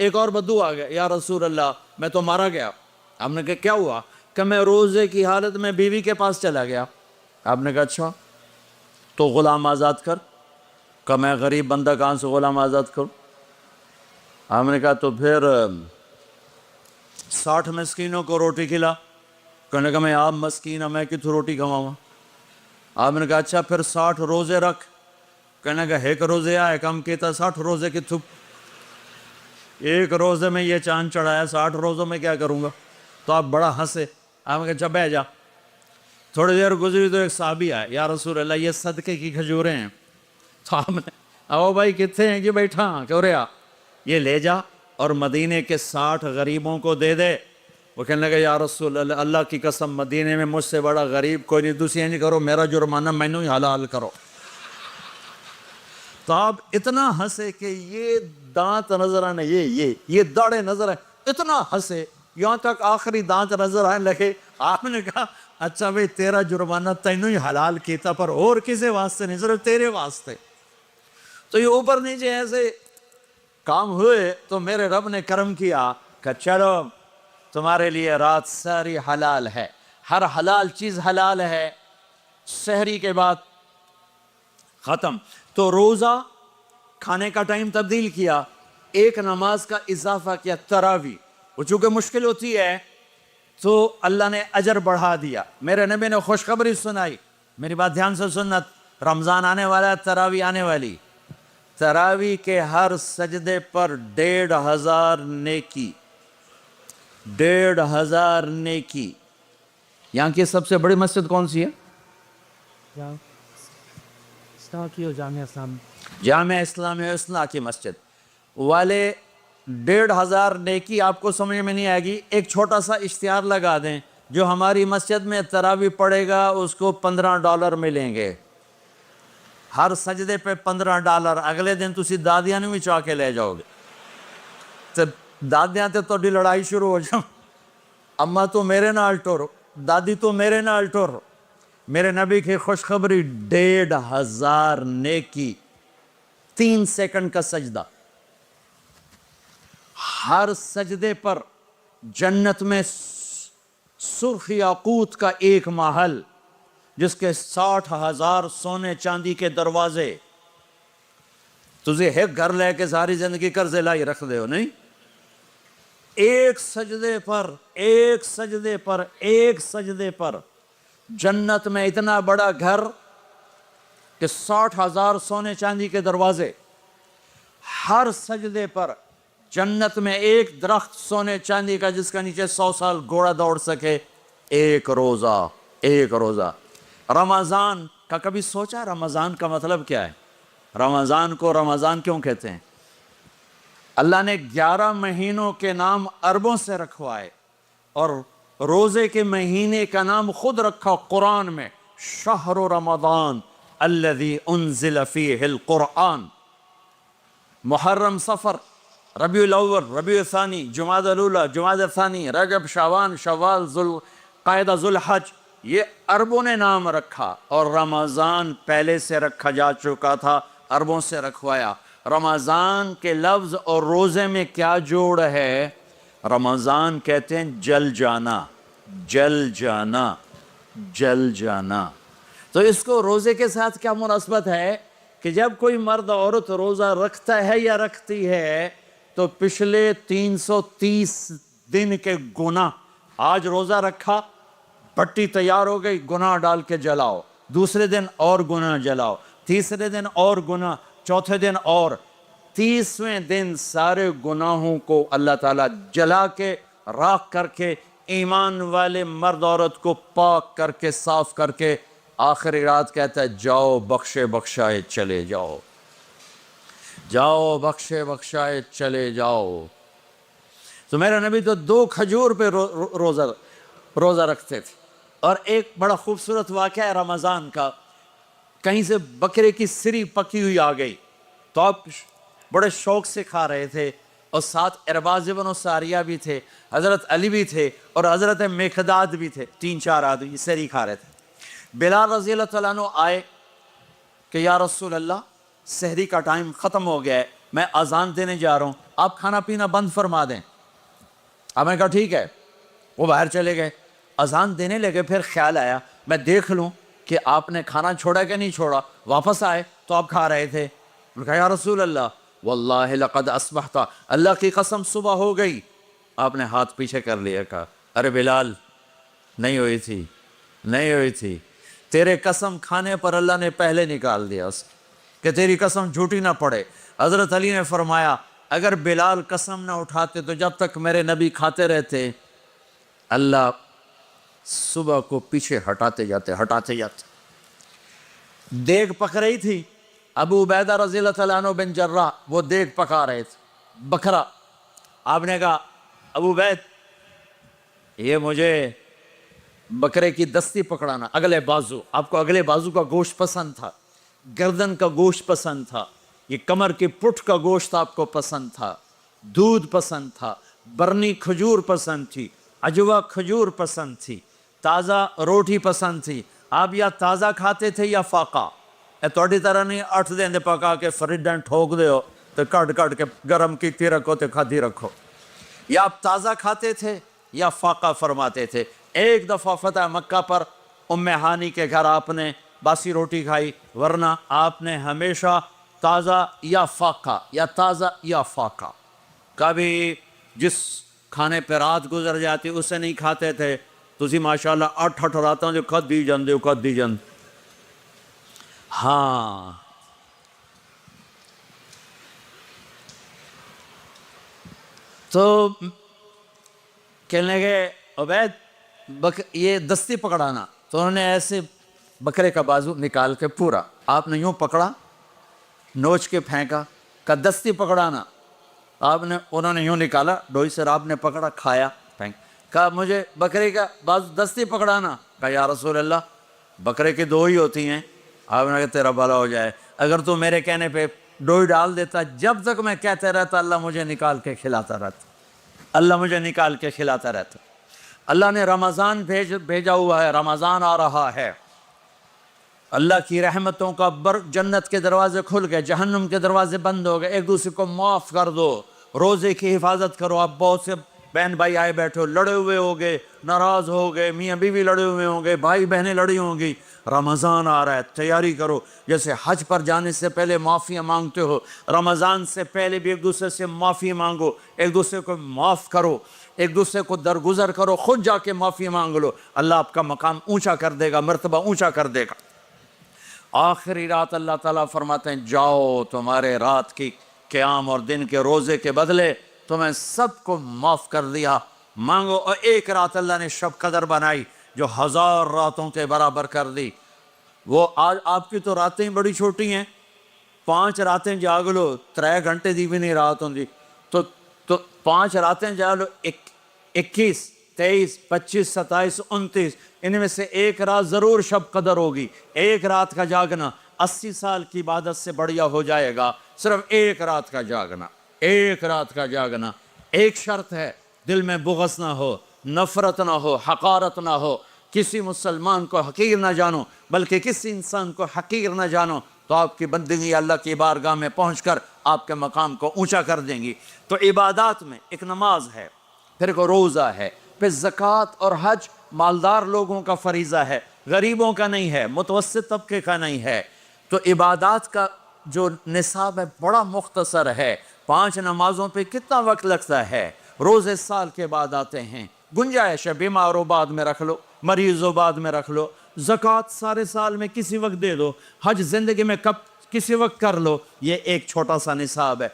ایک اور بدو آ گیا، یا رسول اللہ میں تو مارا گیا۔ آپ نے کہا کیا ہوا؟ کہ میں روزے کی حالت میں بیوی کے پاس چلا گیا۔ آپ نے کہا اچھا تو غلام آزاد کر۔ کہ میں غریب بندہ کہاں سے غلام آزاد کروں؟ آپ نے کہا تو پھر 60 مسکینوں کو روٹی کھلا۔ کہنے کا میں آپ مسکین ہوں، میں کتوں روٹی کھواؤں؟ آپ نے کہا اچھا پھر 60 روزے رکھ۔ کہنے کا ایک روزے آئے کم کیتا 60 روزے کتوں؟ ایک روزے میں یہ چاند چڑھایا، 60 روزوں میں کیا کروں گا؟ تو آپ بڑا ہنسے۔ آپ نے کہا اچھا بیٹھ جا۔ تھوڑی دیر گزری تو ایک صحابی آئے، یا رسول اللہ یہ صدقے کی کھجوریں ہیں۔ تو آپ نے او بھائی کتنے ہیں کہ بیٹھا کیوں رہا؟ یہ لے جا اور مدینے کے 60 غریبوں کو دے دے۔ وہ کہنے لگا یا رسول اللہ اللہ کی قسم مدینے میں مجھ سے بڑا غریب کوئی نہیں، دوسری نہیں کرو، میرا جرمانہ مینوں ہی حلال کرو۔ تو آپ اتنا ہنسے کہ یہ دانت نظر آنے، یہ داڑھیں نظر آئے، اتنا ہنسے یہاں تک آخری دانت نظر آنے لگے۔ آپ نے کہا اچھا بھئی تیرا جرمانہ تینوں ہی حلال کیتا، پر اور کسے واسطے نہیں، صرف تیرے واسطے۔ تو یہ اوپر نیچے ایسے کام ہوئے تو میرے رب نے کرم کیا کہ چلو تمہارے لیے رات ساری حلال ہے، ہر حلال چیز حلال ہے۔ سحری کے بعد ختم۔ تو روزہ کھانے کا ٹائم تبدیل کیا، ایک نماز کا اضافہ کیا، تراویح۔ وہ چونکہ مشکل ہوتی ہے تو اللہ نے اجر بڑھا دیا۔ میرے نبی نے خوشخبری سنائی، میری بات دھیان سے سننا، رمضان آنے والا ہے، تراویح آنے والی۔ تراویح کے ہر سجدے پر 1500 نیکی، 1500 نیکی۔ یہاں کی سب سے بڑی مسجد کون سی ہے؟ جامعہ اسلامیہ اصلاح کی مسجد والے 1500 نیکی آپ کو سمجھ میں نہیں آئے گی۔ ایک چھوٹا سا اشتہار لگا دیں، جو ہماری مسجد میں تراویح پڑھے گا اس کو $15 ملیں گے، ہر سجدے پہ $15۔ اگلے دن تسی دادیاں نے بھی چاہ کے لے جاؤ گے، تو دادیاں تے تھوڑی لڑائی شروع ہو جاؤ، اماں تو میرے نال ٹر، دادی تو میرے نال ٹر۔ میرے نبی کی خوشخبری 1500 نیکی، 3 سیکنڈ کا سجدہ، ہر سجدے پر جنت میں سرخ یاقوت کا ایک محل جس کے 60,000 سونے چاندی کے دروازے۔ تجھے ایک گھر لے کے ساری زندگی قرضے لائی رکھ دے ہو نہیں؟ ایک سجدے پر، ایک سجدے پر، ایک سجدے پر جنت میں اتنا بڑا گھر کہ 60,000 سونے چاندی کے دروازے، ہر سجدے پر جنت میں ایک درخت سونے چاندی کا جس کا نیچے 100 سال گھوڑا دوڑ سکے۔ ایک روزہ، ایک روزہ۔ رمضان کا کبھی سوچا رمضان کا مطلب کیا ہے؟ رمضان کو رمضان کیوں کہتے ہیں؟ اللہ نے 11 مہینوں کے نام عربوں سے رکھوائے اور روزے کے مہینے کا نام خود رکھا قرآن میں، شہر رمضان الذی انزل فیہ القرآن۔ محرم، صفر، ربیع الاول، ربیع الثانی، جمادی الاولی، جمادی الثانی، رجب، شعبان، شوال، ذوالقعدہ، ذوالحج، یہ عربوں نے نام رکھا، اور رمضان پہلے سے رکھا جا چکا تھا، عربوں سے رکھوایا۔ رمضان کے لفظ اور روزے میں کیا جوڑ ہے؟ رمضان کہتے ہیں جل جانا، جل جانا، جل جانا۔ تو اس کو روزے کے ساتھ کیا مناسبت ہے کہ جب کوئی مرد عورت روزہ رکھتا ہے یا رکھتی ہے تو پچھلے 330 دن کے گناہ، آج روزہ رکھا، پٹی تیار ہو گئی، گناہ ڈال کے جلاؤ، دوسرے دن اور گناہ جلاؤ، تیسرے دن اور گناہ، چوتھے دن اور، 30ویں دن سارے گناہوں کو اللہ تعالیٰ جلا کے راکھ کر کے ایمان والے مرد عورت کو پاک کر کے صاف کر کے آخری رات کہتا ہے جاؤ بخشے بخشائے چلے جاؤ، جاؤ بخشے بخشائے چلے جاؤ۔ تو میرا نبی تو 2 کھجور پہ روزہ رکھتے تھے۔ اور ایک بڑا خوبصورت واقعہ ہے رمضان کا، کہیں سے بکرے کی سری پکی ہوئی آ گئی تو آپ بڑے شوق سے کھا رہے تھے، اور ساتھ ارباز بن ساریہ بھی تھے، حضرت علی بھی تھے، اور حضرت مقداد بھی تھے، 3-4 آدمی سری کھا رہے تھے۔ بلال رضی اللہ تعالیٰ عنہ آئے کہ یا رسول اللہ سحری کا ٹائم ختم ہو گیا ہے، میں اذان دینے جا رہا ہوں، آپ کھانا پینا بند فرما دیں۔ آپ نے کہا ٹھیک ہے، وہ باہر چلے گئے، اذان دینے لگے، پھر خیال آیا میں دیکھ لوں کہ آپ نے کھانا چھوڑا کہ نہیں چھوڑا۔ واپس آئے تو آپ کھا رہے تھے۔ انہوں نے کہا یا رسول اللہ واللہ لقد اصبحت، اللہ کی قسم صبح ہو گئی۔ آپ نے ہاتھ پیچھے کر لیا، کہا ارے بلال نہیں ہوئی تھی، نہیں ہوئی تھی، تیرے قسم کھانے پر اللہ نے پہلے نکال دیا اس کہ تیری قسم جھوٹی نہ پڑے۔ حضرت علی نے فرمایا اگر بلال قسم نہ اٹھاتے تو جب تک میرے نبی کھاتے رہتے اللہ صبح کو پیچھے ہٹاتے جاتے۔ دیگ پک رہی تھی، ابو عبیدہ رضی اللہ تعالیٰ عنہ بن جراح وہ دیگ پکا رہے تھے، بکرا۔ آپ نے کہا ابو عبید یہ مجھے بکرے کی دستی پکڑانا، اگلے بازو، آپ کو اگلے بازو کا گوشت پسند تھا، گردن کا گوشت پسند تھا، یہ کمر کی پٹھ کا گوشت آپ کو پسند تھا، دودھ پسند تھا، برنی کھجور پسند تھی، عجوہ کھجور پسند تھی، تازہ روٹی پسند تھی۔ آپ یا تازہ کھاتے تھے یا فاقہ، توڑی طرح نہیں 8 دن پکا کے فریڈن ٹھوک دے ہو تو کٹ کے گرم کی رکھو تو کھادی رکھو۔ یا آپ تازہ کھاتے تھے یا فاقہ فرماتے تھے۔ ایک دفعہ فتح مکہ پر ام ہانی کے گھر آپ نے باسی روٹی کھائی، ورنہ آپ نے ہمیشہ تازہ یا فاقہ یا تازہ یا فاقہ، کبھی جس کھانے پہ رات گزر جاتی اسے نہیں کھاتے تھے۔ تسی ماشاءاللہ 8 راتوں جو کھدی جان۔ ہاں تو کہنے لگے عبید یہ دستی پکڑانا، تو انہوں نے ایسے بکرے کا بازو نکال کے پورا آپ نے یوں پکڑا، نوچ کے پھینکا، کہا دستی پکڑانا۔ انہوں نے یوں نکالا ڈوئی سے، آپ نے پکڑا، کھایا، پھینک۔ کہا مجھے بکرے کا بازو دستی پکڑانا۔ کہا یا رسول اللہ بکرے کی 2 ہی ہوتی ہیں۔ آپ نے کہا تیرا بھلا ہو جائے، اگر تو میرے کہنے پہ ڈوئی ڈال دیتا، جب تک میں کہتے رہتا اللہ مجھے نکال کے کھلاتا رہتا۔ اللہ نے رمضان بھیجا ہوا ہے، رمضان آ رہا ہے، اللہ کی رحمتوں کا جنت کے دروازے کھل گئے، جہنم کے دروازے بند ہو گئے۔ ایک دوسرے کو معاف کر دو، روزے کی حفاظت کرو۔ آپ بہت سے بہن بھائی آئے بیٹھے ہو، لڑے ہوئے ہوگے، ناراض ہو گئے، میاں بیوی لڑے ہوئے ہوں گے، بھائی بہنیں لڑی ہوں گی۔ رمضان آ رہا ہے، تیاری کرو۔ جیسے حج پر جانے سے پہلے معافیاں مانگتے ہو، رمضان سے پہلے بھی ایک دوسرے سے معافی مانگو، ایک دوسرے کو معاف کرو، ایک دوسرے کو درگزر کرو، خود جا کے معافی مانگ لو، اللہ آپ کا مقام اونچا کر دے گا، مرتبہ اونچا کر دے گا۔ آخری رات اللہ تعالیٰ فرماتے ہیں جاؤ، تمہارے رات کی قیام اور دن کے روزے کے بدلے تمہیں سب کو معاف کر دیا، مانگو۔ اور ایک رات اللہ نے شب قدر بنائی جو 1000 راتوں کے برابر کر دی۔ وہ آج آپ کی تو راتیں بڑی چھوٹی ہیں، 5 راتیں جاگ لو، 3 گھنٹے دی بھی نہیں رات ہوں دی، تو 5 راتیں جاگ لو، 21 23 25 27 29، ان میں سے ایک رات ضرور شب قدر ہوگی۔ ایک رات کا جاگنا 80 سال کی عبادت سے بڑھیا ہو جائے گا، صرف ایک رات کا جاگنا، ایک رات کا جاگنا۔ ایک شرط ہے، دل میں بغض نہ ہو، نفرت نہ ہو، حقارت نہ ہو، کسی مسلمان کو حقیر نہ جانو، بلکہ کسی انسان کو حقیر نہ جانو، تو آپ کی بندگی اللہ کی بارگاہ میں پہنچ کر آپ کے مقام کو اونچا کر دیں گی۔ تو عبادات میں ایک نماز ہے، پھر ایک روزہ ہے، پھر زکوٰۃ اور حج مالدار لوگوں کا فریضہ ہے، غریبوں کا نہیں ہے، متوسط طبقے کا نہیں ہے۔ تو عبادات کا جو نصاب ہے بڑا مختصر ہے۔ 5 نمازوں پہ کتنا وقت لگتا ہے؟ روزے سال کے بعد آتے ہیں، گنجائش ہے، بیمار ہو بعد میں رکھ لو، مریض ہو بعد میں رکھ لو، زکوٰۃ سارے سال میں کسی وقت دے دو، حج زندگی میں کسی وقت کر لو۔ یہ ایک چھوٹا سا نصاب ہے۔